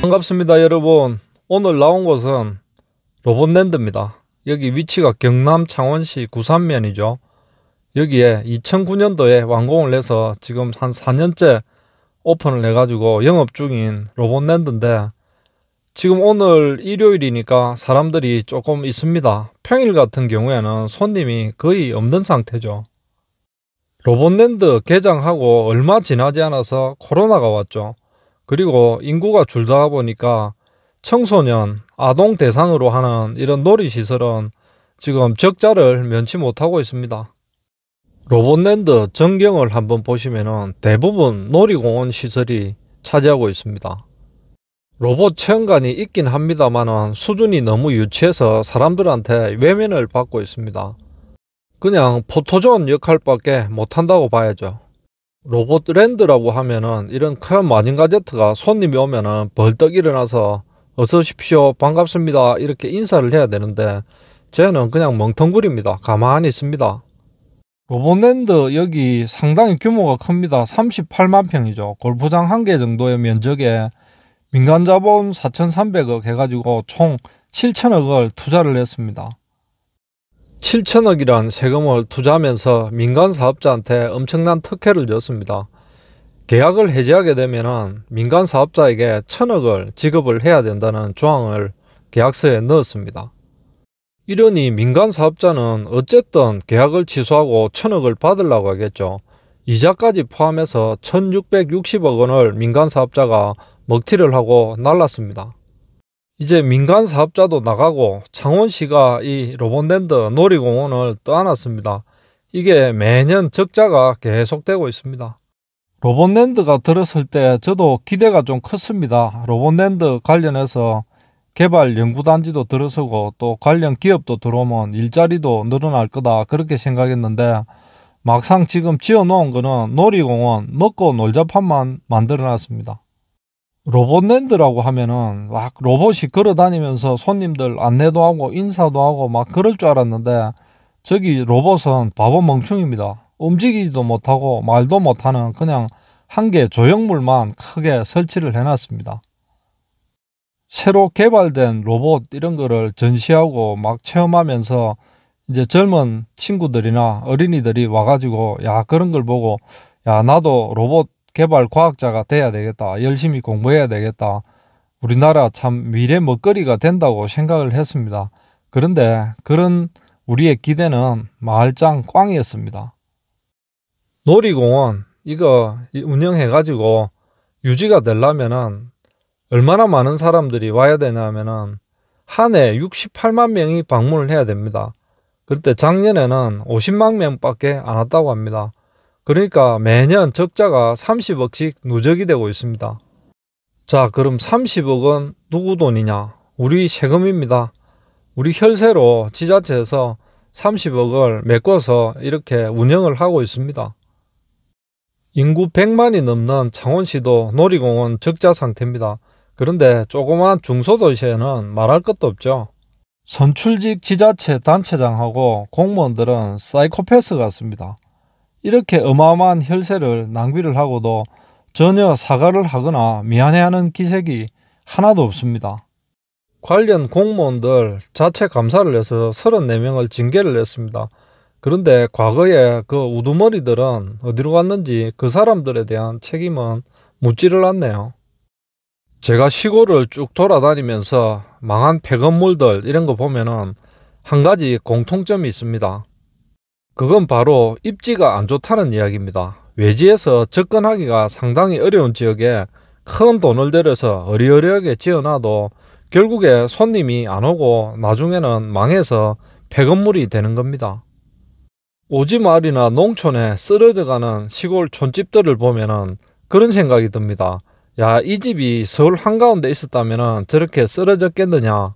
반갑습니다 여러분. 오늘 나온 곳은 로봇랜드입니다. 여기 위치가 경남 창원시 구산면이죠. 여기에 2009년도에 완공을 해서 지금 한 4년째 오픈을 해가지고 영업 중인 로봇랜드인데, 지금 오늘 일요일이니까 사람들이 조금 있습니다. 평일 같은 경우에는 손님이 거의 없는 상태죠. 로봇랜드 개장하고 얼마 지나지 않아서 코로나가 왔죠. 그리고 인구가 줄다 보니까 청소년, 아동 대상으로 하는 이런 놀이시설은 지금 적자를 면치 못하고 있습니다. 로봇랜드 전경을 한번 보시면은 대부분 놀이공원 시설이 차지하고 있습니다. 로봇 체험관이 있긴 합니다만은 수준이 너무 유치해서 사람들한테 외면을 받고 있습니다. 그냥 포토존 역할밖에 못한다고 봐야죠. 로봇랜드라고 하면은 이런 큰 마징가제트가 손님이 오면은 벌떡 일어나서 어서 오십시오, 반갑습니다 이렇게 인사를 해야 되는데, 쟤는 그냥 멍텅구리입니다. 가만히 있습니다. 로봇랜드 여기 상당히 규모가 큽니다. 38만 평이죠. 골프장 한 개 정도의 면적에 민간 자본 4,300억 해가지고 총 7천억을 투자를 했습니다. 7천억이란 세금을 투자하면서 민간 사업자한테 엄청난 특혜를 줬습니다. 계약을 해지하게 되면 민간 사업자에게 1,000억을 지급을 해야 된다는 조항을 계약서에 넣었습니다. 이러니 민간 사업자는 어쨌든 계약을 취소하고 1,000억을 받으려고 하겠죠. 이자까지 포함해서 1,660억 원을 민간 사업자가 먹튀를 하고 날랐습니다. 이제 민간 사업자도 나가고 창원시가 이 로봇랜드 놀이공원을 떠안았습니다. 이게 매년 적자가 계속되고 있습니다. 로봇랜드가 들었을 때 저도 기대가 좀 컸습니다. 로봇랜드 관련해서 개발 연구단지도 들어서고 또 관련 기업도 들어오면 일자리도 늘어날 거다 그렇게 생각했는데, 막상 지금 지어놓은 거는 놀이공원 먹고 놀자판만 만들어놨습니다. 로봇랜드라고 하면은 막 로봇이 걸어다니면서 손님들 안내도 하고 인사도 하고 막 그럴 줄 알았는데, 저기 로봇은 바보 멍충입니다. 움직이지도 못하고 말도 못하는 그냥 한 개 조형물만 크게 설치를 해놨습니다. 새로 개발된 로봇 이런 거를 전시하고 막 체험하면서 이제 젊은 친구들이나 어린이들이 와가지고 야 그런 걸 보고 야 나도 로봇 개발 과학자가 돼야 되겠다, 열심히 공부해야 되겠다, 우리나라 참 미래 먹거리가 된다고 생각을 했습니다. 그런데 그런 우리의 기대는 말짱 꽝이었습니다. 놀이공원 이거 운영해 가지고 유지가 되려면은 얼마나 많은 사람들이 와야 되냐면은 한 해 68만 명이 방문을 해야 됩니다. 그때 작년에는 50만 명밖에 안 왔다고 합니다. 그러니까 매년 적자가 30억씩 누적이 되고 있습니다. 자, 그럼 30억은 누구 돈이냐? 우리 세금입니다. 우리 혈세로 지자체에서 30억을 메꿔서 이렇게 운영을 하고 있습니다. 인구 100만이 넘는 창원시도 놀이공원 적자 상태입니다. 그런데 조그마한 중소도시에는 말할 것도 없죠. 선출직 지자체 단체장하고 공무원들은 사이코패스 같습니다. 이렇게 어마어마한 혈세를 낭비를 하고도 전혀 사과를 하거나 미안해하는 기색이 하나도 없습니다. 관련 공무원들 자체 감사를 해서 34명을 징계를 했습니다. 그런데 과거에 그 우두머리들은 어디로 갔는지 그 사람들에 대한 책임은 묻지를 않네요. 제가 시골을 쭉 돌아다니면서 망한 폐건물들 이런 거 보면은 한 가지 공통점이 있습니다. 그건 바로 입지가 안 좋다는 이야기입니다. 외지에서 접근하기가 상당히 어려운 지역에 큰 돈을 들여서 어리어리하게 지어놔도 결국에 손님이 안 오고 나중에는 망해서 폐건물이 되는 겁니다. 오지마을이나 농촌에 쓰러져가는 시골 촌집들을 보면은 그런 생각이 듭니다. 야, 이 집이 서울 한가운데 있었다면 저렇게 쓰러졌겠느냐.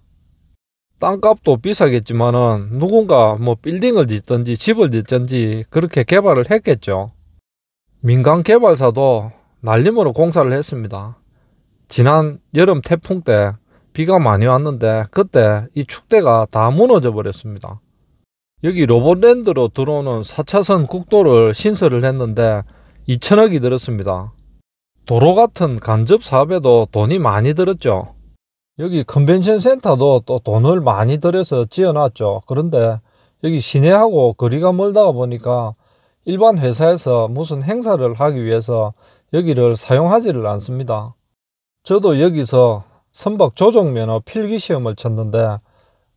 땅값도 비싸겠지만은 누군가 뭐 빌딩을 짓든지 집을 짓든지 그렇게 개발을 했겠죠. 민간 개발사도 날림으로 공사를 했습니다. 지난 여름 태풍 때 비가 많이 왔는데 그때 이 축대가 다 무너져 버렸습니다. 여기 로봇랜드로 들어오는 4차선 국도를 신설을 했는데 2천억이 들었습니다. 도로 같은 간접 사업에도 돈이 많이 들었죠. 여기 컨벤션 센터도 또 돈을 많이 들여서 지어놨죠. 그런데 여기 시내하고 거리가 멀다가 보니까 일반 회사에서 무슨 행사를 하기 위해서 여기를 사용하지를 않습니다. 저도 여기서 선박 조종면허 필기시험을 쳤는데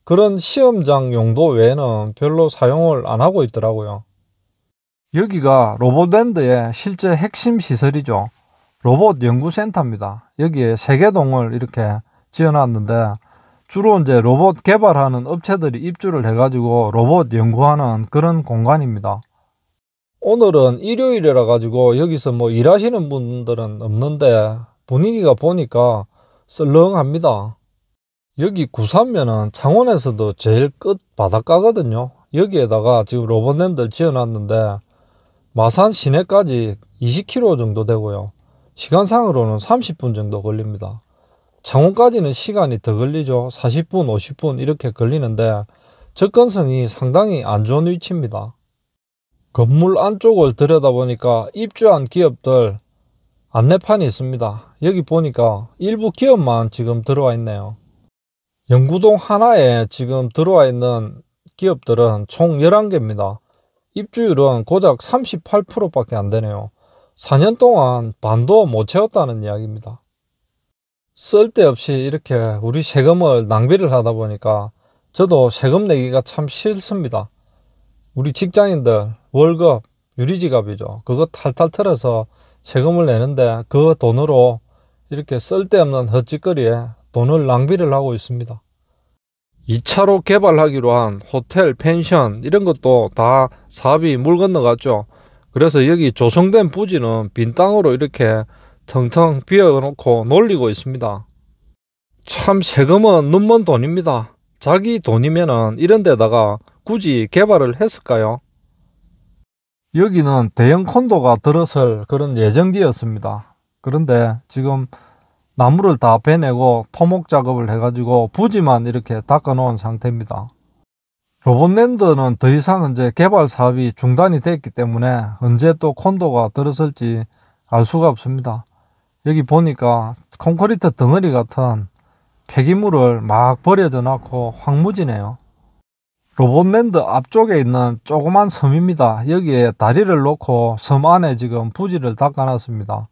그런 시험장 용도 외에는 별로 사용을 안 하고 있더라고요. 여기가 로봇랜드의 실제 핵심 시설이죠. 로봇 연구센터입니다. 여기에 세계동을 이렇게 지어놨는데 주로 이제 로봇 개발하는 업체들이 입주를 해가지고 로봇 연구하는 그런 공간입니다. 오늘은 일요일이라 가지고 여기서 뭐 일하시는 분들은 없는데 분위기가 보니까 썰렁합니다. 여기 구산면은 창원에서도 제일 끝 바닷가거든요. 여기에다가 지금 로봇랜드 지어놨는데 마산 시내까지 20km 정도 되고요. 시간상으로는 30분 정도 걸립니다. 창원까지는 시간이 더 걸리죠. 40분, 50분 이렇게 걸리는데 접근성이 상당히 안 좋은 위치입니다. 건물 안쪽을 들여다보니까 입주한 기업들 안내판이 있습니다. 여기 보니까 일부 기업만 지금 들어와 있네요. 영구동 하나에 지금 들어와 있는 기업들은 총 11개입니다. 입주율은 고작 38%밖에 안 되네요. 4년 동안 반도 못 채웠다는 이야기입니다. 쓸데없이 이렇게 우리 세금을 낭비를 하다 보니까 저도 세금 내기가 참 싫습니다. 우리 직장인들 월급, 유리지갑이죠. 그거 탈탈 털어서 세금을 내는데 그 돈으로 이렇게 쓸데없는 헛짓거리에 돈을 낭비를 하고 있습니다. 2차로 개발하기로 한 호텔, 펜션 이런 것도 다 사업이 물 건너갔죠. 그래서 여기 조성된 부지는 빈 땅으로 이렇게 텅텅 비워놓고 놀리고 있습니다. 참 세금은 눈먼 돈입니다. 자기 돈이면은 이런 데다가 굳이 개발을 했을까요? 여기는 대형 콘도가 들어설 그런 예정지였습니다. 그런데 지금 나무를 다 베내고 토목 작업을 해가지고 부지만 이렇게 닦아 놓은 상태입니다. 로봇랜드는 더 이상 이제 개발 사업이 중단이 됐기 때문에 언제 또 콘도가 들어설지 알 수가 없습니다. 여기 보니까 콘크리트 덩어리 같은 폐기물을 막 버려져 놨고 황무지네요. 로봇랜드 앞쪽에 있는 조그만 섬입니다. 여기에 다리를 놓고 섬 안에 지금 부지를 닦아 놨습니다.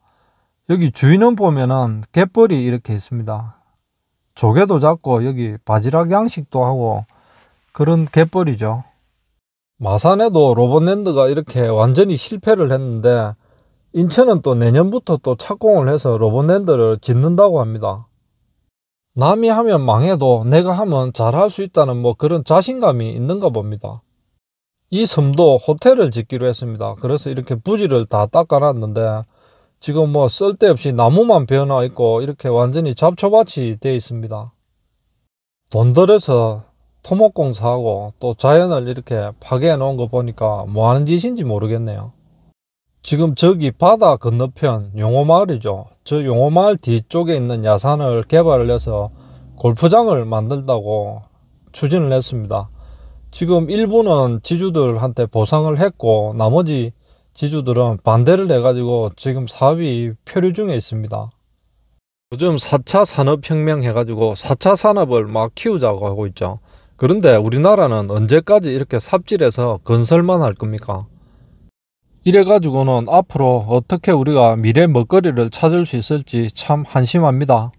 여기 주인은 보면은 갯벌이 이렇게 있습니다. 조개도 잡고 여기 바지락 양식도 하고 그런 갯벌이죠. 마산에도 로봇랜드가 이렇게 완전히 실패를 했는데 인천은 또 내년부터 또 착공을 해서 로봇랜드를 짓는다고 합니다. 남이 하면 망해도 내가 하면 잘할 수 있다는 뭐 그런 자신감이 있는가 봅니다. 이 섬도 호텔을 짓기로 했습니다. 그래서 이렇게 부지를 다 닦아놨는데 지금 뭐 쓸데없이 나무만 베어놔 있고 이렇게 완전히 잡초밭이 되어 있습니다. 돈 들여서 토목공사하고 또 자연을 이렇게 파괴해 놓은 거 보니까 뭐 하는 짓인지 모르겠네요. 지금 저기 바다 건너편 용호마을이죠. 저 용호마을 뒤쪽에 있는 야산을 개발을 해서 골프장을 만들다고 추진을 했습니다. 지금 일부는 지주들한테 보상을 했고 나머지 지주들은 반대를 해가지고 지금 사업이 표류 중에 있습니다. 요즘 4차 산업혁명 해가지고 4차 산업을 막 키우자고 하고 있죠. 그런데 우리나라는 언제까지 이렇게 삽질해서 건설만 할 겁니까? 이래가지고는 앞으로 어떻게 우리가 미래 먹거리를 찾을 수 있을지 참 한심합니다.